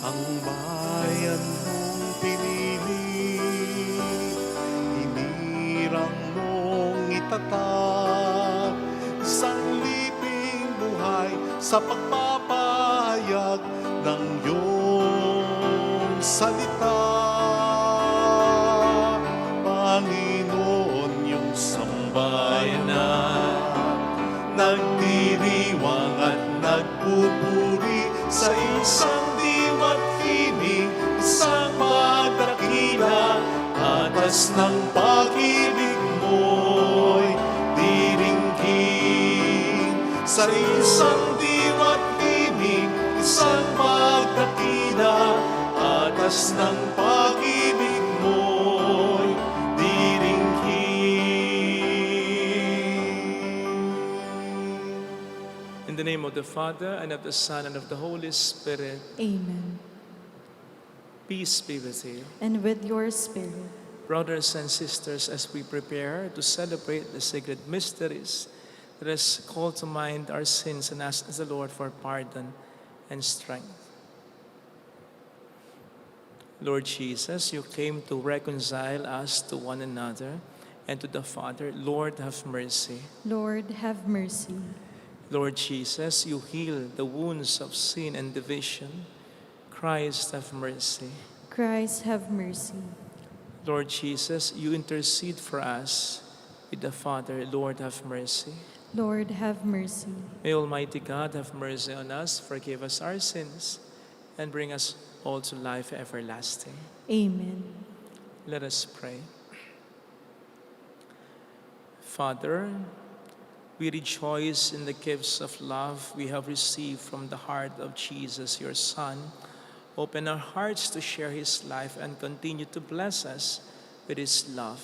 Ang bayan mong pinili, hinirang mong itatag, isang liping buhay sa pagpapahayag ng iyong salita. Panginoon, iyong sambayanan, nagdiriwang at nagpupuri sa isang diwa't himig, isang magdakila, atas ng pag-ibig mo'y diringgin. Sa isang diwa't himig, isang magdakila, atas ng pag-ibig mo'y diringgin. In the name of the Father, and of the Son, and of the Holy Spirit. Amen. Peace be with you. And with your spirit. Brothers and sisters, as we prepare to celebrate the sacred mysteries, let us call to mind our sins and ask the Lord for pardon and strength. Lord Jesus, you came to reconcile us to one another and to the Father. Lord, have mercy. Lord, have mercy. Lord Jesus, you heal the wounds of sin and division. Christ, have mercy. Christ, have mercy. Lord Jesus, you intercede for us with the Father. Lord, have mercy. Lord, have mercy. May Almighty God have mercy on us, forgive us our sins, and bring us all to life everlasting. Amen. Let us pray. Father, we rejoice in the gifts of love we have received from the heart of Jesus, your Son. Open our hearts to share his life and continue to bless us with his love.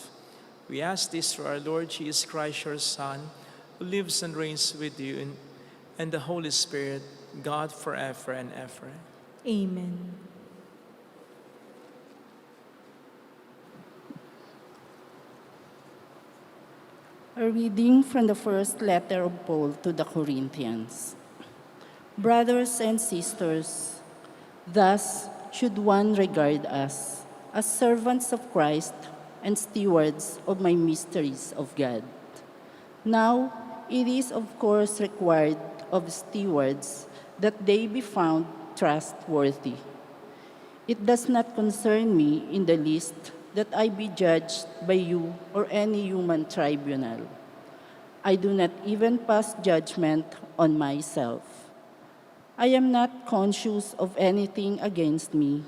We ask this through our Lord Jesus Christ, your Son, who lives and reigns with you and the Holy Spirit, God forever and ever. Amen. A reading from the first letter of Paul to the Corinthians. Brothers and sisters, thus should one regard us as servants of Christ and stewards of my mysteries of God. Now, it is of course required of stewards that they be found trustworthy. It does not concern me in the least that I be judged by you or any human tribunal. I do not even pass judgment on myself. I am not conscious of anything against me,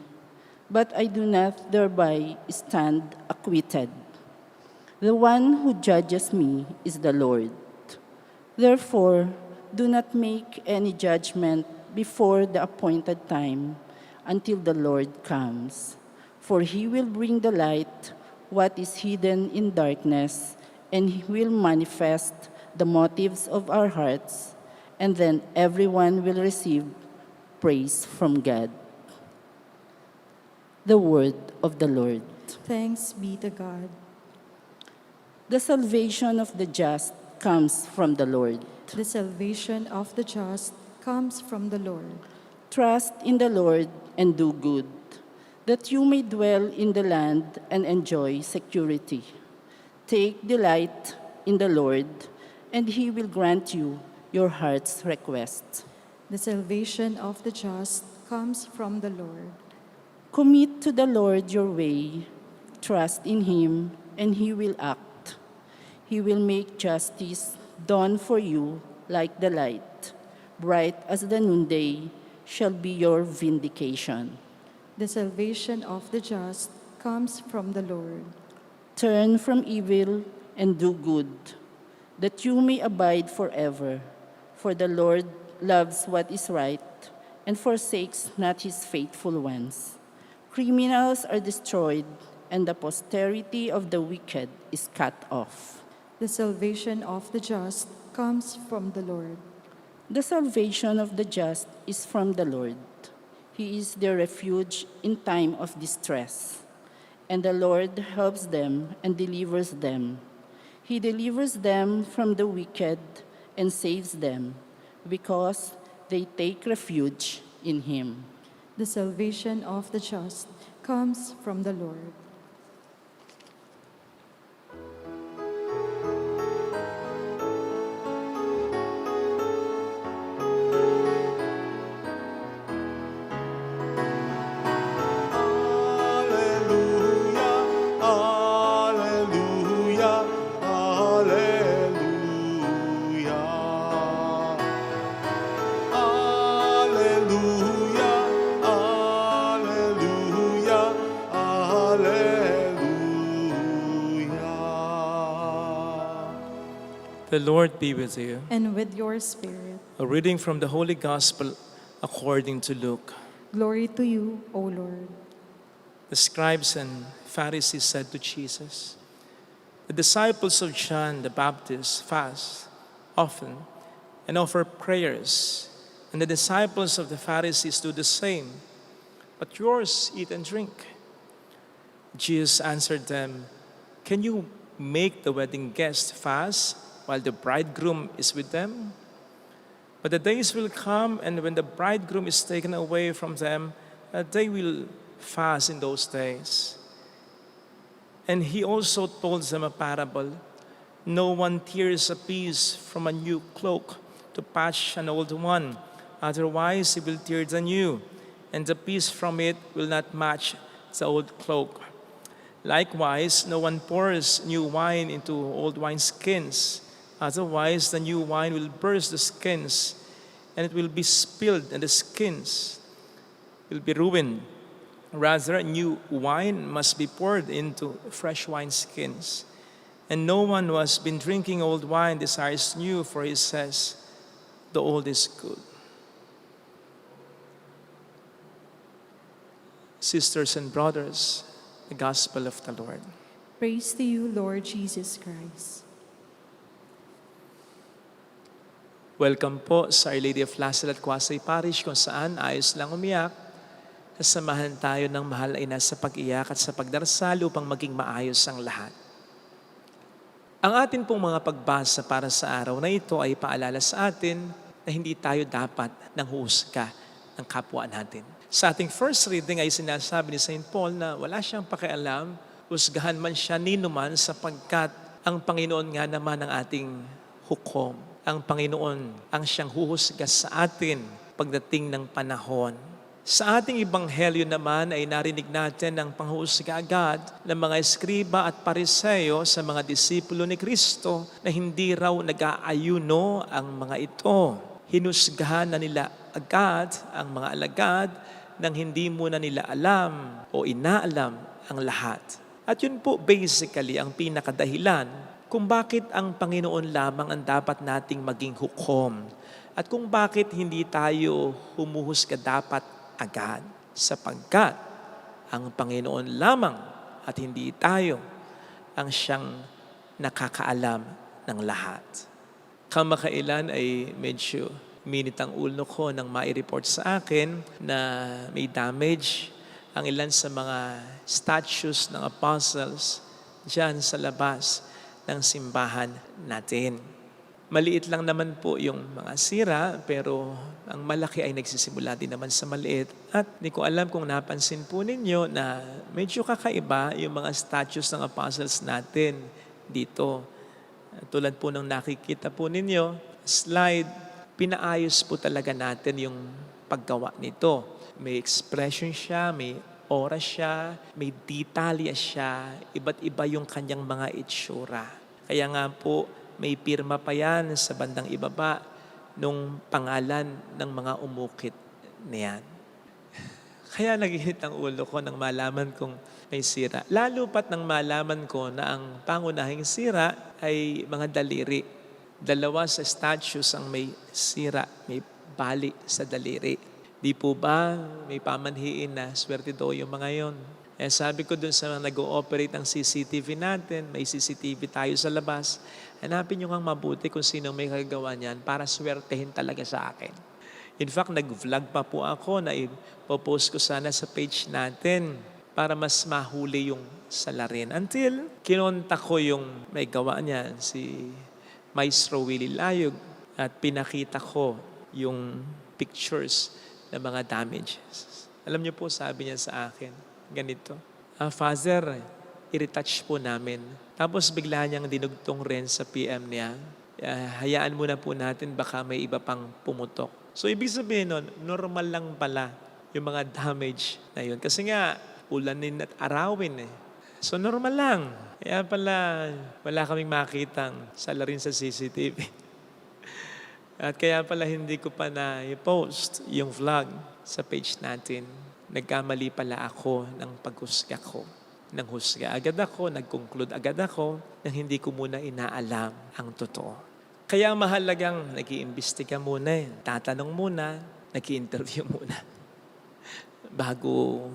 but I do not thereby stand acquitted. The one who judges me is the Lord. Therefore, do not make any judgment before the appointed time until the Lord comes. For he will bring the light what is hidden in darkness, and he will manifest the motives of our hearts, and then everyone will receive praise from God. The word of the Lord. Thanks be to God. The salvation of the just comes from the Lord. The salvation of the just comes from the Lord. Trust in the Lord and do good, that you may dwell in the land and enjoy security. Take delight in the Lord, and he will grant you your heart's request. The salvation of the just comes from the Lord. Commit to the Lord your way, trust in him, and he will act. He will make justice dawn for you like the light. Bright as the noonday shall be your vindication. The salvation of the just comes from the Lord. Turn from evil and do good, that you may abide forever. For the Lord loves what is right and forsakes not his faithful ones. Criminals are destroyed, and the posterity of the wicked is cut off. The salvation of the just comes from the Lord. The salvation of the just is from the Lord. He is their refuge in time of distress. And the Lord helps them and delivers them. He delivers them from the wicked and saves them, because they take refuge in him. The salvation of the just comes from the Lord. Alleluia, alleluia, alleluia. Alleluia, alleluia, alleluia. The Lord be with you. And with your spirit. A reading from the Holy Gospel according to Luke. Glory to you, O Lord. The scribes and Pharisees said to Jesus, "The disciples of John the Baptist fast often and offer prayers, and the disciples of the Pharisees do the same, but yours eat and drink." Jesus answered them, "Can you make the wedding guests fast while the bridegroom is with them? But the days will come, and when the bridegroom is taken away from them, they will fast in those days." And he also told them a parable. "No one tears a piece from a new cloak to patch an old one. Otherwise, he will tear the new, and the piece from it will not match the old cloak. Likewise, no one pours new wine into old wineskins. Otherwise, the new wine will burst the skins, and it will be spilled, and the skins will be ruined. Rather, new wine must be poured into fresh wineskins. And no one who has been drinking old wine desires new, for he says, the old is good." Sisters and brothers, the Gospel of the Lord. Praise to you, Lord Jesus Christ. Welcome po sa Our Lady of Lassel at Quasay Parish, kung saan ayos lang umiyak. Sasamahan tayo ng mahal na ina sa pag-iyak at sa pagdarasal upang maging maayos ang lahat. Ang atin pong mga pagbasa para sa araw na ito ay paalala sa atin na hindi tayo dapat nang huhusga ng kapwa natin. Sa ating first reading ay sinasabi ni St. Paul na wala siyang pakialam, husgahan man siya ninuman sapagkat ang Panginoon nga naman ang ating hukom. Ang Panginoon ang siyang huhusga sa atin pagdating ng panahon. Sa ating ebanghelyo naman ay narinig natin ang panghuhusga agad ng mga eskriba at pariseo sa mga disipulo ni Kristo na hindi raw nag-aayuno ang mga ito. Hinusgahan na nila agad ang mga alagad nang hindi muna nila alam o inaalam ang lahat. At yun po basically ang pinakadahilan kung bakit ang Panginoon lamang ang dapat nating maging hukom at kung bakit hindi tayo humuhusga dapat agad, sapagkat ang Panginoon lamang at hindi tayo ang siyang nakakaalam ng lahat. Kamakailan ay medyo minit ang ulo ko nang mai-report sa akin na may damage ang ilan sa mga statues ng apostles dyan sa labas ng simbahan natin. Maliit lang naman po yung mga sira, pero ang malaki ay nagsisimula din naman sa maliit. At di ko alam kung napansin po ninyo na medyo kakaiba yung mga statues ng apostles natin dito. Tulad po ng nakikita po ninyo, slide, pinaayos po talaga natin yung paggawa nito. May expression siya, may oras siya, may detalya siya, iba't iba yung kanyang mga itsura. Kaya nga po, may pirma pa yan sa bandang ibaba nung pangalan ng mga umukit niyan. Kaya naginit ang ulo ko nang malaman kong may sira. Lalo pat nang malaman ko na ang pangunahing sira ay mga daliri. 2 sa statues ang may sira, may bali sa daliri. Di po ba may pamanhiin na swerte daw yung mga yon? Eh sabi ko dun sa mga nag-ooperate ng CCTV natin, may CCTV tayo sa labas, hanapin nyo kang mabuti kung sino may kagawa niyan para swertehin talaga sa akin. In fact, nag-vlog pa po ako na ipopost ko sana sa page natin para mas mahuli yung salarin. Until kinontak ko yung may gawa niyan, si Maestro Willie Layog, at pinakita ko yung pictures ng mga damages. Alam niyo po, sabi niya sa akin, ganito, Father, i-retouch po namin. Tapos bigla niyang dinugtong rin sa PM niya, hayaan muna po natin, baka may iba pang pumutok. So ibig sabihin nun, normal lang pala yung mga damage na yun. Kasi nga, ulanin at arawin eh. So normal lang. Kaya pala, wala kaming makitang salarin sa CCTV. At kaya pala hindi ko pa na-post yung vlog sa page natin. Nagkamali pala ako ng paghusga ko. Nang husga agad ako, nag-conclude agad ako nang hindi ko muna inaalam ang totoo. Kaya mahalagang nag-iimbestiga muna, tatanong muna, nag-i-interview muna bago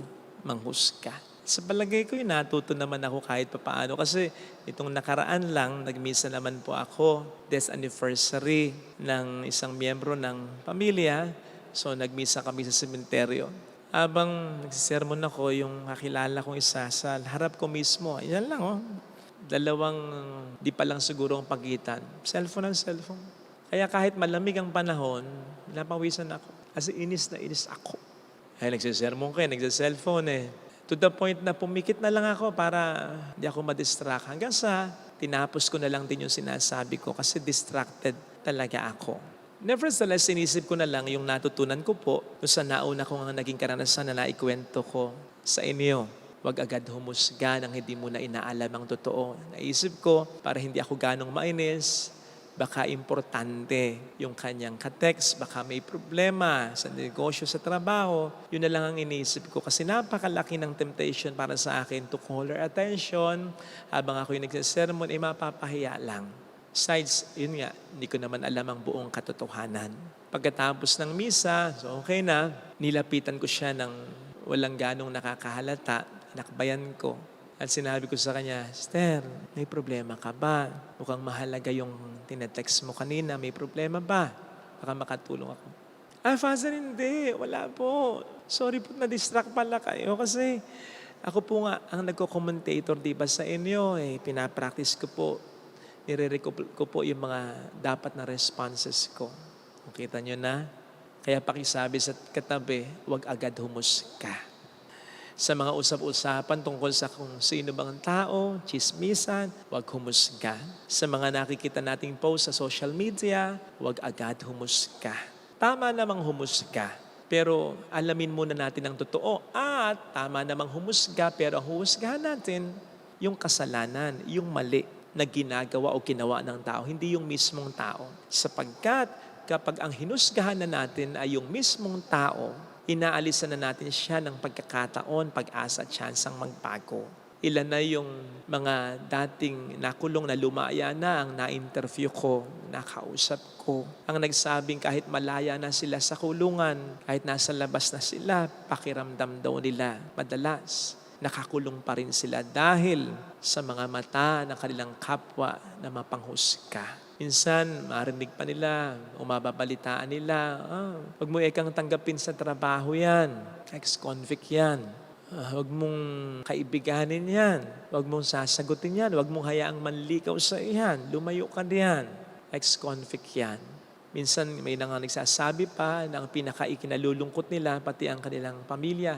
manghusga. Sa palagay ko, natuto naman ako kahit papaano kasi itong nakaraan lang, nagmisa naman po ako, death anniversary ng isang miyembro ng pamilya. So nagmisa kami sa sementeryo. Habang nagsisermon ako, yung kakilala kong isa sa harap ko mismo, yan lang 2, di pa lang siguro ang pagitan. Cellphone ang cellphone. Kaya kahit malamig ang panahon, napawisan ako. Kasi inis na inis ako. Ay, nagsisermon ko nagsiselfone To the point na pumikit na lang ako para hindi ako madistract. Hanggang sa tinapos ko na lang din yung sinasabi ko kasi distracted talaga ako. Nevertheless, inisip ko na lang yung natutunan ko po sa nauna kong naging karanasan na naikwento ko sa inyo. Huwag agad humusga nang hindi mo na inaalam ang totoo. Naisip ko, para hindi ako ganong mainis, baka importante yung kanyang ka-text, baka may problema sa negosyo, sa trabaho. Yun na lang ang iniisip ko kasi napakalaki ng temptation para sa akin to call her attention. Habang ako yung nagsisermon, mapapahiya lang. Besides, yun nga, hindi ko naman alam ang buong katotohanan. Pagkatapos ng misa, so okay na, nilapitan ko siya ng walang ganong nakakahalata, nakbayan ko. At sinabi ko sa kanya, Esther, may problema ka ba? Mukhang mahalaga yung tinetext mo kanina, may problema ba? Baka makatulong ako. Father, hindi. Wala po. Sorry po, na-distract pala kayo kasi ako po nga ang nagko-commentator, diba, sa inyo. Pinapractice ko po. Nire-recall ko po yung mga dapat na responses ko. Kita nyo na? Kaya pakisabi sa katabi, huwag agad humusga. Sa mga usap-usapan tungkol sa kung sino bang tao, chismisan, huwag humusga. Sa mga nakikita nating post sa social media, huwag agad humusga. Tama namang humusga, pero alamin muna natin ang totoo. At tama namang humusga, pero ang huhusgahan natin, yung kasalanan, yung mali na ginagawa o ginawa ng tao, hindi yung mismong tao. Sapagkat kapag ang hinusgahan na natin ay yung mismong tao, inaalisan na natin siya ng pagkakataon, pag-asa at tsansang magbago. Ilan na yung mga dating nakulong na lumaya na ang na-interview ko, nakausap ko. Ang nagsabing kahit malaya na sila sa kulungan, kahit nasa labas na sila, pakiramdam daw nila madalas nakakulong pa rin sila dahil sa mga mata ng kanilang kapwa na mapanghusga. Minsan, marinig pa nila, umababalitaan nila, huwag mo ekang tanggapin sa trabaho yan, ex-convict yan. Huwag mong kaibiganin yan, huwag mong sasagutin yan, huwag mong hayaang manlikaw sa iyan, lumayo ka diyan, ex-convict yan. Minsan, may nang nagsasabi pa na ang pinaka-ikinalulungkot nila, pati ang kanilang pamilya,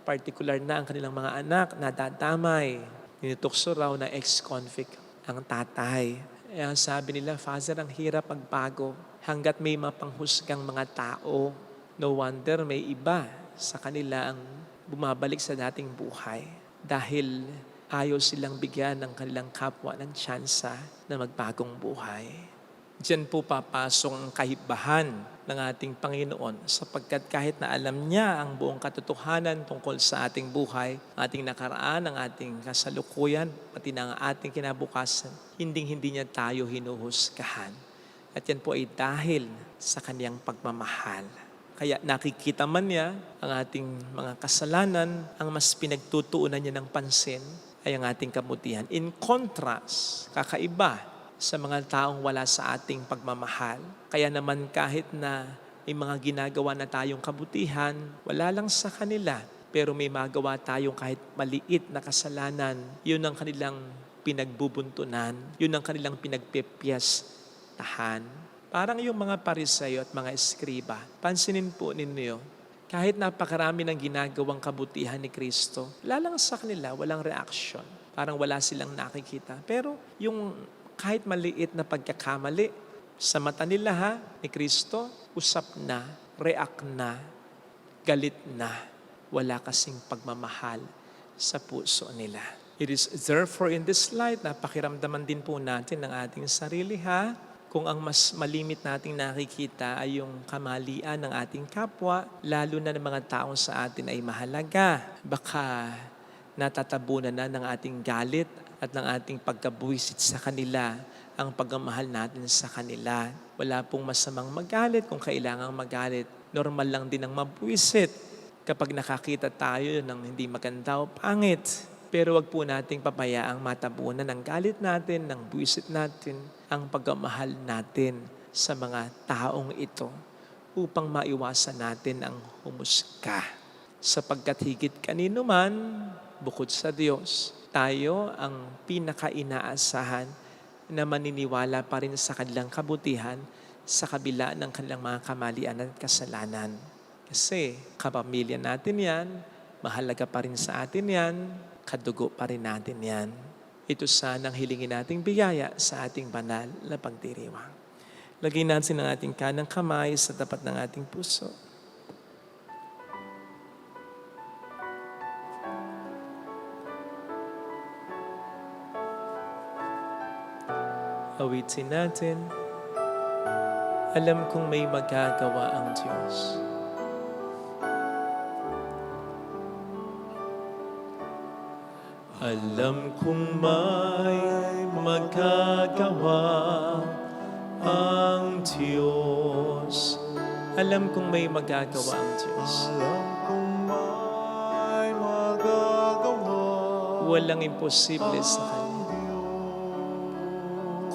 particular na ang kanilang mga anak, nadadamay. Ninutukso raw na ex-convict ang tatay. Ang sabi nila, Father, ang hirap magbago. Hanggat may mapanghusgang mga tao, no wonder may iba sa kanila ang bumabalik sa dating buhay. Dahil Ayaw silang bigyan ng kanilang kapwa ng tsansa na magbagong buhay. Diyan po papasok ang kahibahan ng ating Panginoon sapagkat kahit na alam niya ang buong katotohanan tungkol sa ating buhay, ating nakaraan, ang ating kasalukuyan, pati na ang ating kinabukasan, hindi niya tayo hinuhusgahan. At yan po ay dahil sa kanyang pagmamahal. Kaya nakikita man niya ang ating mga kasalanan, ang mas pinagtutuunan niya ng pansin ay ang ating kabutihan. In contrast, kakaiba sa mga taong wala sa ating pagmamahal. Kaya naman kahit na may mga ginagawa na tayong kabutihan, wala lang sa kanila. Pero may magawa tayong kahit maliit na kasalanan, yun ang kanilang pinagbubuntunan, yun ang kanilang pinagpipiyestahan. Parang yung mga Pariseo at mga eskriba, pansinin po ninyo, kahit napakarami ng ginagawang kabutihan ni Kristo, wala lang sa kanila, walang reaksyon. Parang wala silang nakikita. Pero yung kahit maliit na pagkakamali, sa mata nila ni Kristo, usap na, react na, galit na. Wala kasing pagmamahal sa puso nila. It is therefore in this light, napakiramdaman din po natin ng ating sarili kung ang mas malimit nating nakikita ay yung kamalian ng ating kapwa, lalo na ng mga taong sa atin ay mahalaga. Baka natatabunan na ng ating galit at ng ating pagkabuwisit sa kanila ang pagmamahal natin sa kanila. Wala pong masamang magalit kung kailangang magalit. Normal lang din ang mabuwisit kapag nakakita tayo ng hindi maganda o pangit. Pero wag po nating papayaang matabunan ng galit natin, ng buwisit natin, ang pagmamahal natin sa mga taong ito upang maiwasan natin ang humusga. Sapagkat higit kanino man, bukod sa Diyos, tayo ang pinaka-inaasahan na maniniwala pa rin sa kanilang kabutihan sa kabila ng kanilang mga kamalian at kasalanan. Kasi kapamilya natin yan, mahalaga pa rin sa atin yan, kadugo pa rin natin yan. Ito sanang hilingin nating biyaya sa ating banal na pagdiriwang. Lagay natin ang ating kanang kamay sa tapat ng ating puso. Awitin natin, alam kong may magagawa ang Diyos. Alam kong may magagawa ang Diyos. Alam kong may magagawa ang Diyos. Alam kong may magagawa Walang imposible sa Kanya.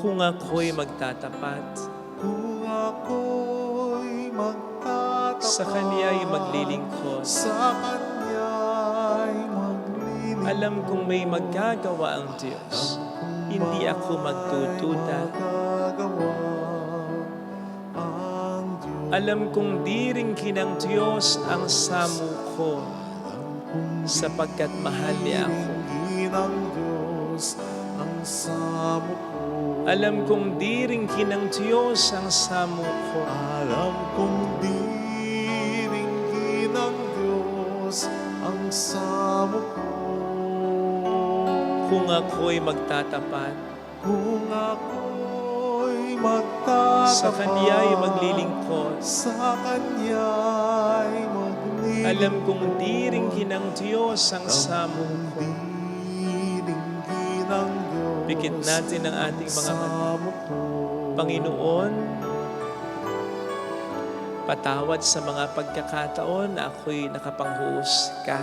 Kung ako'y magtatapat, kung ako'y magtatapat sa Kanya'y maglilingkod. sa Kanya'y maglilingkod. Alam kong may magagawa ang Diyos. Hindi ako magtutuda. Magagawa ang Diyos. Alam kong di rin kinang Diyos ang samu ko, sapagkat mahal niya ako. Tingin ng Diyos ang samo ko. Alam kong di rin kinang Diyos ang samu ko. Alam kong diringgin ng Diyos ang samo ko. Kung ako'y magtatapat, Kung ako'y magtatapat sa Kanya'y maglilingkod. sa Kanya'y maglilingkod. Alam kong di rin kinang Diyos ang samu ko. Diringgin ng Diyos Pikit natin ang ating mga mata. samo ko. Panginoon, patawad sa mga pagkakataon na ako'y nakapanghuhusga.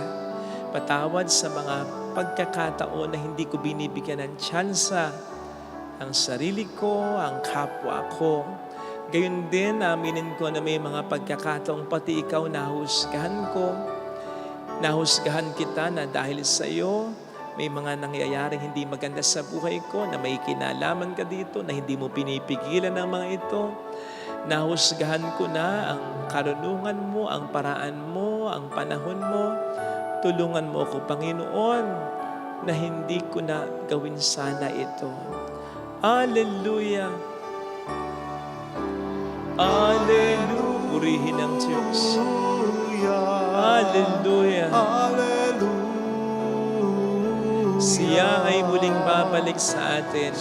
Patawad sa mga pagkakataon na hindi ko binibigyan ng tsansa ang sarili ko, ang kapwa ko. Gayun din, aminin ko na may mga pagkakataong pati ikaw nahusgahan ko. Nahusgahan kita na dahil sa iyo, may mga nangyayaring hindi maganda sa buhay ko, na may kinalaman ka dito, na hindi mo pinipigilan ang mga ito. Nahusgahan ko na ang karunungan mo, ang paraan mo, ang panahon mo. Tulungan mo ako, Panginoon, na hindi ko na gawin sana ito. Hallelujah! Hallelujah! Purihin ang Diyos. Hallelujah! Hallelujah. Siya ay muling babalik sa atin.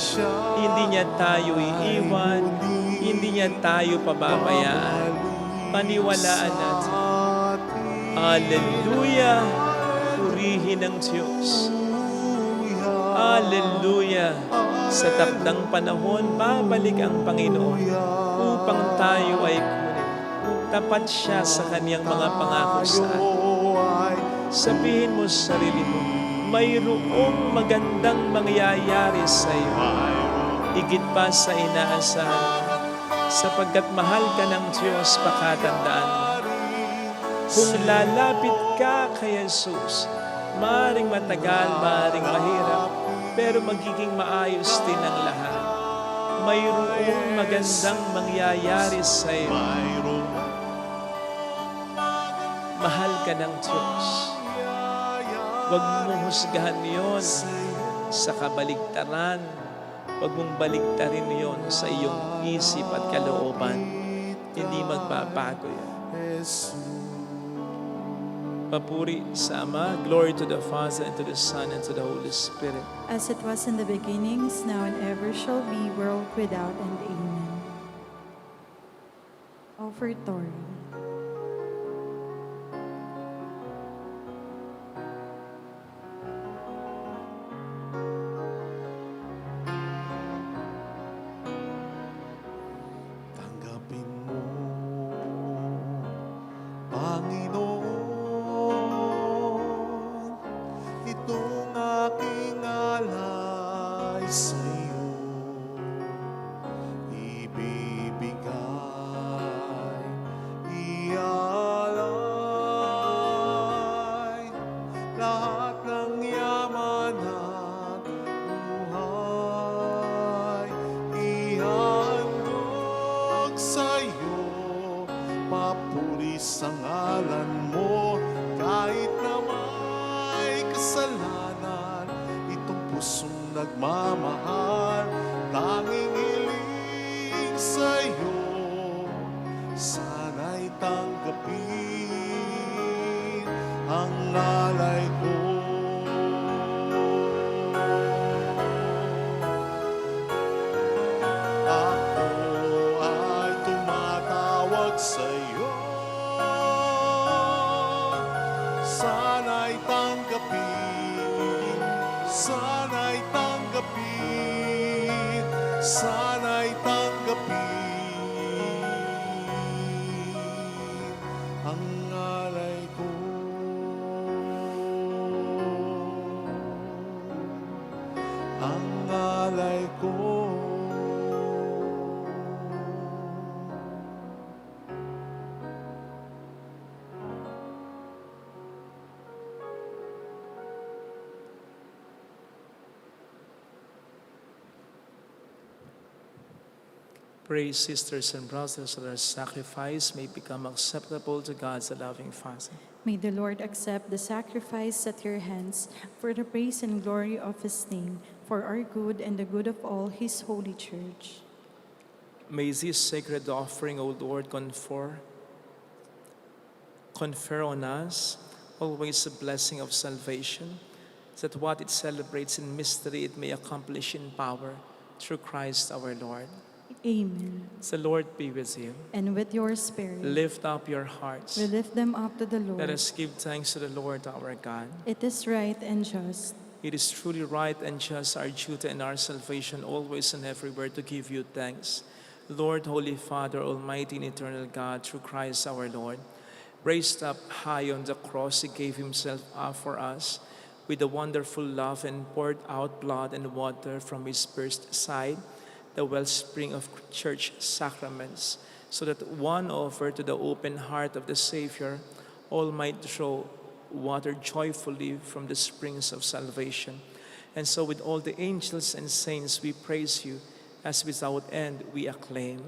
Hindi niya tayo iiwan, hindi niya tayo pababayaan. Paniwalaan natin. Hallelujah! Purihin ang Diyos. Hallelujah! Sa takdang panahon, babalik ang Panginoon upang tayo ay kunin. Tapat siya sa kaniyang mga pangako sa atin. Sabihin mo sa sarili mo, mayroong magandang mangyayari sa iyo. Higit pa sa inaasahan mo, sapagkat mahal ka ng Diyos, pakatandaan mo. Kung lalapit ka kay Jesus, maaaring matagal, maaaring mahirap, pero magiging maayos din ang lahat. Mayroong magandang mangyayari sa iyo. Mahal ka ng Diyos. Huwag mong husgahan yon sa kabaligtaran. Huwag mong baligtarin yon sa iyong isip at kalooban. Hindi magbabago yan. Papuri sa Ama, glory to the Father, and to the Son, and to the Holy Spirit. As it was in the beginning, is now, and ever shall be, world without end. Amen. Offertory. Tanggapin mo, Panginoon, itong aking alay sa iyo. Ibibigay, ialay, lahat ng yaman at buhay. Ihandog sa iyo, papuri sa ngalan mo, kahit na may kasalanan. Itong pusong nagmamahal, tanging hiling sa iyo, sana'y tanggapin ang alay ko. Ako ay tumatawag sa iyo, sana'y tanggapin, sana'y tanggapin, sana'y tanggapin ang alay ko. Ang alay ko. Pray, sisters and brothers, that our sacrifice may become acceptable to God, the loving Father. May the Lord accept the sacrifice at your hands for the praise and glory of his name, for our good and the good of all his holy church. May this sacred offering, O Lord, confer on us always the blessing of salvation, that what it celebrates in mystery it may accomplish in power through Christ our Lord. Amen. The Lord be with you. And with your spirit, Lift up your hearts. we lift them up to the Let Lord. us give thanks to the Lord our God. It is right and just. It is truly right and just, our duty and our salvation, always and everywhere to give you thanks. Lord, Holy Father, Almighty and eternal God, through Christ our Lord, raised up high on the cross, he gave himself up for us with a wonderful love and poured out blood and water from his pierced side, the wellspring of church sacraments, so that one offered to the open heart of the Savior, all might draw water joyfully from the springs of salvation. And so with all the angels and saints we praise you, as without end we acclaim.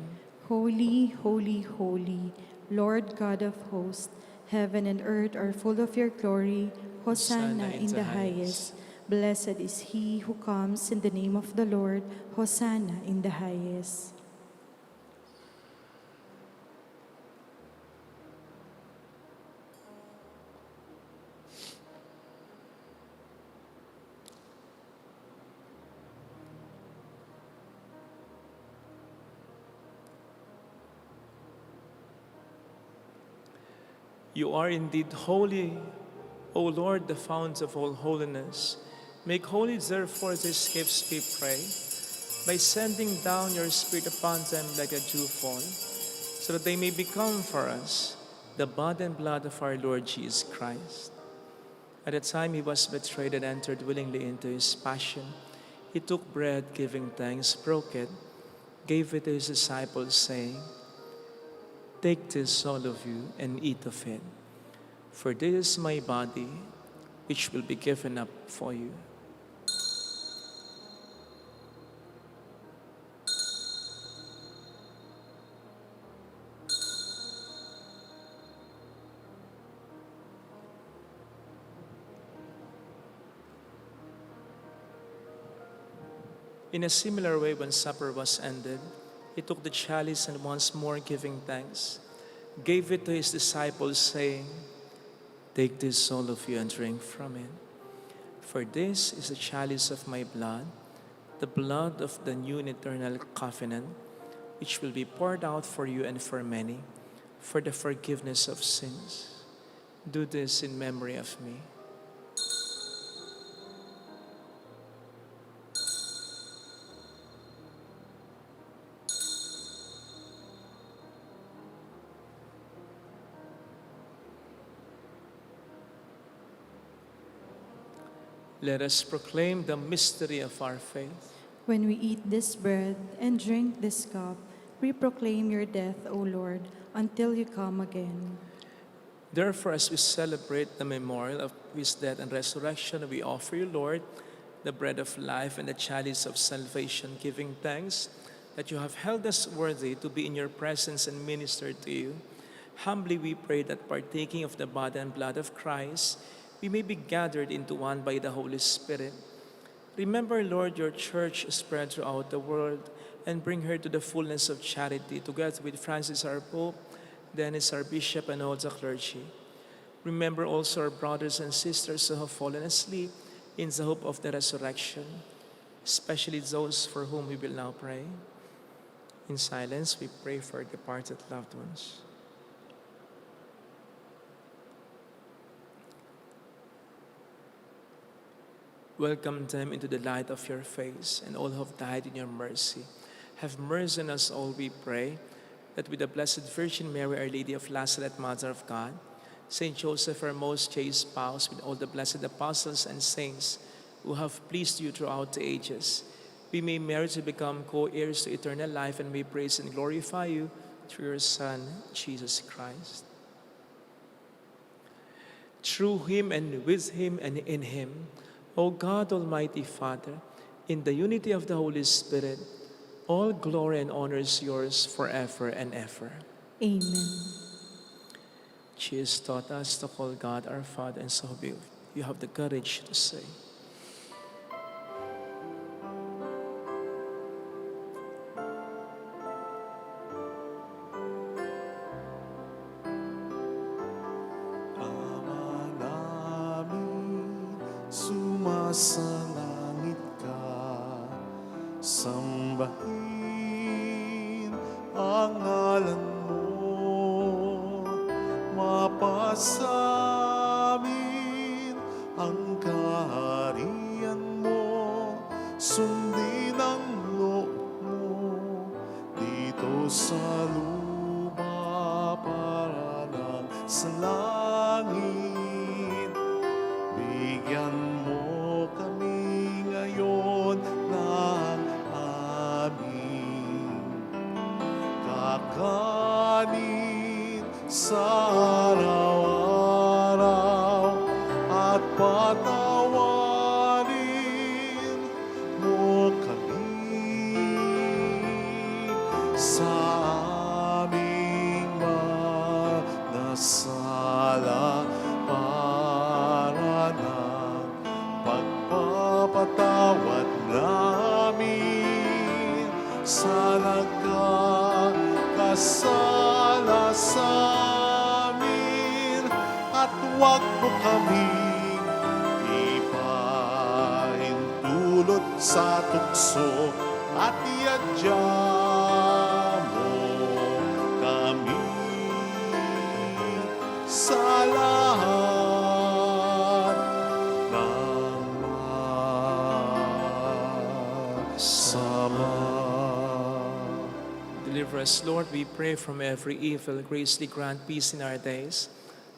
Holy, holy, holy, Lord God of hosts, heaven and earth are full of your glory. Hosanna in the highest. Blessed is he who comes in the name of the Lord. Hosanna in the highest. You are indeed holy, O Lord, the fount of all holiness. Make holy, therefore, these gifts, we pray, by sending down your Spirit upon them like a dewfall, so that they may become for us the body and blood of our Lord Jesus Christ. At the time he was betrayed and entered willingly into his passion, he took bread, giving thanks, broke it, gave it to his disciples, saying, "Take this, all of you, and eat of it, for this is my body, which will be given up for you." In a similar way, when supper was ended, he took the chalice and once more giving thanks, gave it to his disciples, saying, "Take this, all of you, and drink from it. For this is the chalice of my blood, the blood of the new and eternal covenant, which will be poured out for you and for many, for the forgiveness of sins. Do this in memory of me." Let us proclaim the mystery of our faith. When we eat this bread and drink this cup, we proclaim your death, O Lord, until you come again. Therefore, as we celebrate the memorial of his death and resurrection, we offer you, Lord, the bread of life and the chalice of salvation, giving thanks that you have held us worthy to be in your presence and minister to you. Humbly we pray that partaking of the body and blood of Christ, we may be gathered into one by the Holy Spirit. Remember, Lord, your church spread throughout the world and bring her to the fullness of charity, together with Francis our Pope, Dennis our Bishop, and all the clergy. Remember also our brothers and sisters who have fallen asleep in the hope of the resurrection, especially those for whom we will now pray. In silence, we pray for departed loved ones. Welcome them into the light of your face, and all who have died in your mercy. Have mercy on us all, we pray, that with the Blessed Virgin Mary, Our Lady of Lazaret, Mother of God, Saint Joseph, our most chaste spouse, with all the blessed apostles and saints who have pleased you throughout the ages, we may merit to become co-heirs to eternal life, and may praise and glorify you through your Son, Jesus Christ. Through him and with him and in him, O God, Almighty Father, in the unity of the Holy Spirit, all glory and honor is yours forever and ever. Amen. Jesus taught us to call God our Father, and so you have the courage to say, Ama namin, sumasalangit ka, sambahin ang ngalan mo, mapasamin ang kaharian mo, sundin ang loob mo dito sa lupa para lang sa langit. Bigyan mo kami ngayon ng aming kakanin sa araw-araw, at patawarin mo kami sa aming mga sala, para ng pagpapatawad namin sa nagkakasala sa amin, at huwag mo kaming ipahintulot sa tukso, at iadya mo kami sa Ama. Deliver us, Lord, we pray, from every evil. Graciously grant peace in our days,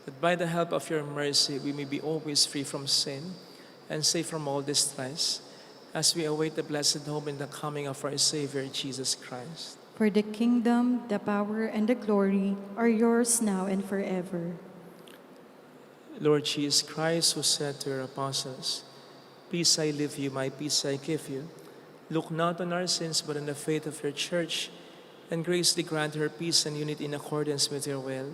that by the help of your mercy we may be always free from sin and safe from all distress, as we await the blessed hope in the coming of our Savior, Jesus Christ. For the kingdom, the power, and the glory are yours now and forever. Lord Jesus Christ, who said to your apostles, "Peace I leave you, my peace I give you," look not on our sins, but on the faith of your church, and graciously grant her peace and unity in accordance with your will,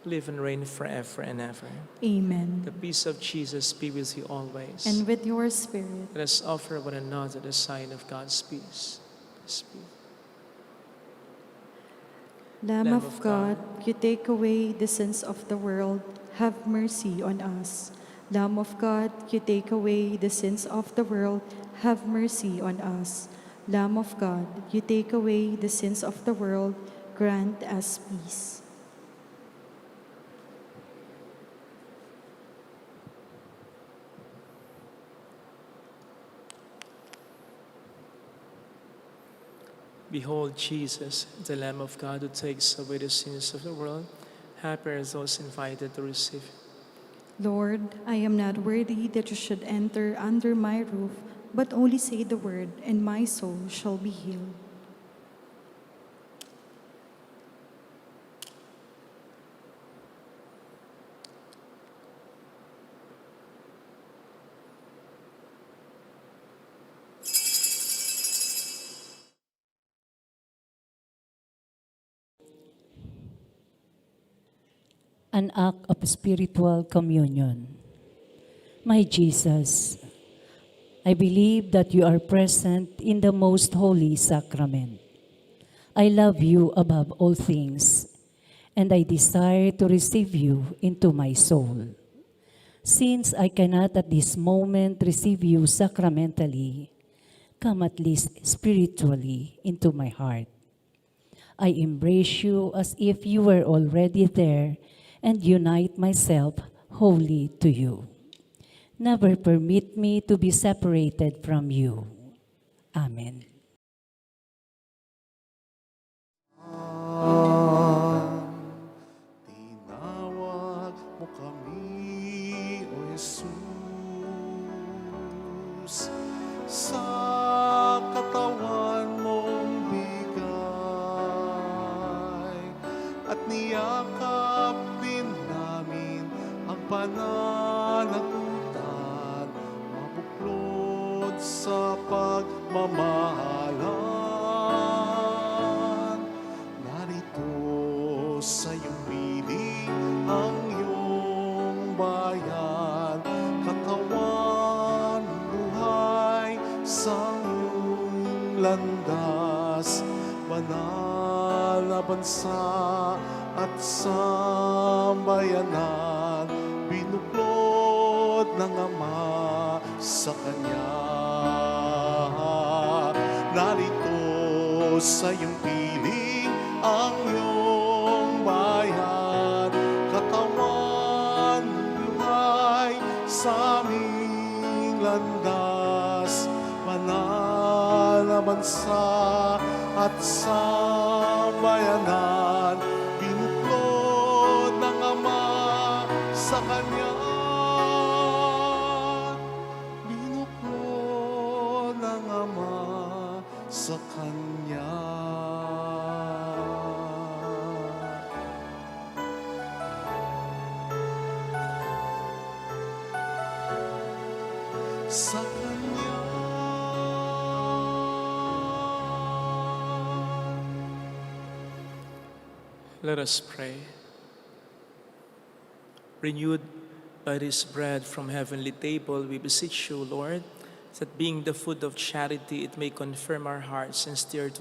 live and reign forever and ever. Amen. The peace of Jesus be with you always. And with your spirit. Let us offer one another the sign of God's peace. Peace. Lamb of God, you take away the sins of the world, have mercy on us. Lamb of God, you take away the sins of the world, have mercy on us. Lamb of God, you take away the sins of the world, grant us peace. Behold Jesus, the Lamb of God who takes away the sins of the world. Happy are those invited to receive Him. Lord, I am not worthy that you should enter under my roof, but only say the word, and my soul shall be healed. An act of spiritual communion. My Jesus, I believe that you are present in the most holy sacrament. I love you above all things, and I desire to receive you into my soul. Since I cannot at this moment receive you sacramentally, come at least spiritually into my heart. I embrace you as if you were already there and unite myself wholly to you. Never permit me to be separated from you. Amen. Tinawag mo kami, O Jesus, sa katawan mong bigay, at niyakap din namin ang pananagutan, mabuklod sa pagmamahalan. Narito sa iyong piling ang iyong bayan, katawan, buhay sa iyong landas, banal na bansa at sambayanan, binuklod ng Ama sa Kanya. Narito sa iyong piling ang iyong bayan, katawan, buhay sa aming landas, banal na bansa at sambayanan, binuklod ng Ama sa Kanya. Binuklod ng Ama sa Kanya. Sa Kanya. Let us pray. Renewed by this bread from heavenly table, we beseech you, Lord, that being the food of charity, it may confirm our hearts and steer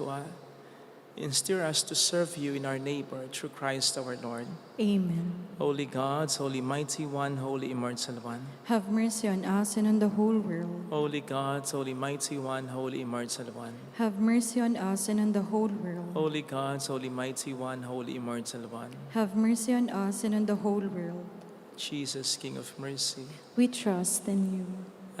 us to serve you in our neighbor through Christ our Lord. Amen. Holy God, Holy Mighty One, Holy Immortal One. Have mercy on us and on the whole world. Holy God, Holy Mighty One, Holy Immortal One. Have mercy on us and on the whole world. Holy God, Holy Mighty One, Holy Immortal One. Have mercy on us and on the whole world. Jesus, King of Mercy, We trust in you.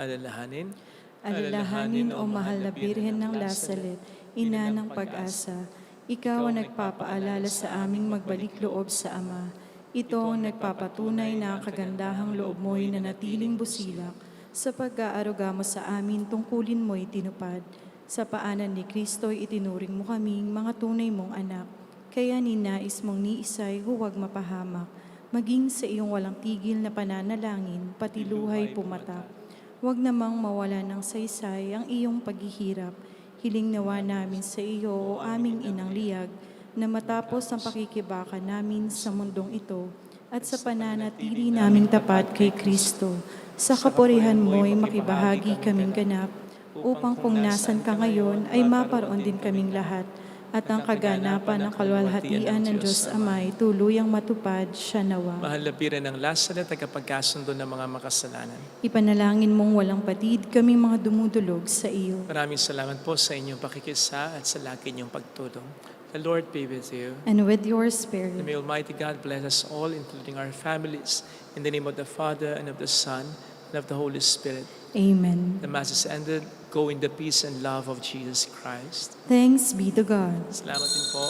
alalahanin Alalahanin o mahal na Birhen ng Lazaret, ina ng pag-asa, ikaw ang nagpapaalala sa aming magbalik loob sa Ama. Ito ang nagpapatunay na ang kagandahang loob mo'y nanatiling busilak. Sa pag-aaruga mo sa amin, tungkulin mo'y tinupad. Sa paanan ni Kristo'y itinuring mo kaming mga tunay mong anak. Kaya ninais mong niisay huwag mapahamak. Maging sa iyong walang tigil na pananalangin, pati luhay pumatak. Huwag namang mawala ng saysay ang iyong paghihirap. Hiling nawa namin sa iyo o aming inang liyag na matapos ang pakikibaka namin sa mundong ito at sa pananatili naming tapat kay Kristo. Sa kapurihan mo'y makibahagi kaming ganap upang kung nasan ka ngayon ay maparoon din kaming lahat at ang kaganapan ng kalwalhatian ng Diyos Amay tuluyang matupad siya nawa. Mahal na Birhen ng Lazaret, tagapagkasundo ng mga makasalanan. Ipanalangin mong walang patid kaming mga dumudulog sa iyo. Maraming salamat po sa inyong pakikisa at sa laki niyong pagtulong. The Lord be with you. And with your spirit. And may Almighty God bless us all, including our families, in the name of the Father, and of the Son, and of the Holy Spirit. Amen. The Mass is ended. Go in the peace and love of Jesus Christ. Thanks be to God. Salamat din po.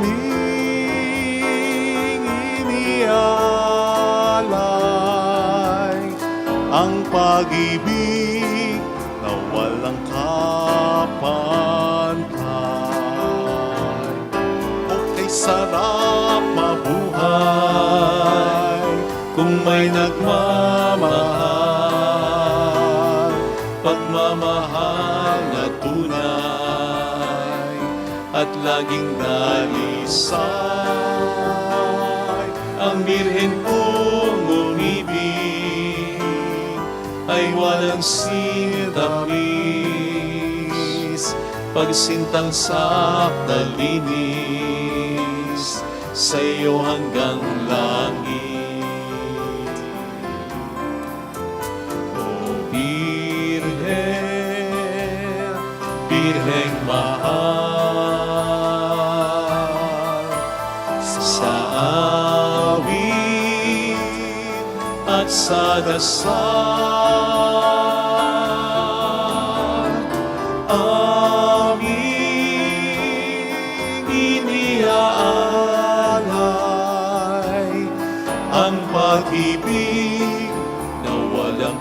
Aming inialay ang pag-ibig na walang kapantay. Okay, sarap mabuhay kung may nagmamahal, pagmamahal na tunay at laging dalisay. Ang Birhen kong umibig ay walang sintamis, pagsintang sakta linis sa iyo hanggang langit. O Birhen, Birheng mahal, sa awit at sa dasal, aming iniaalay ang pag-ibig na walang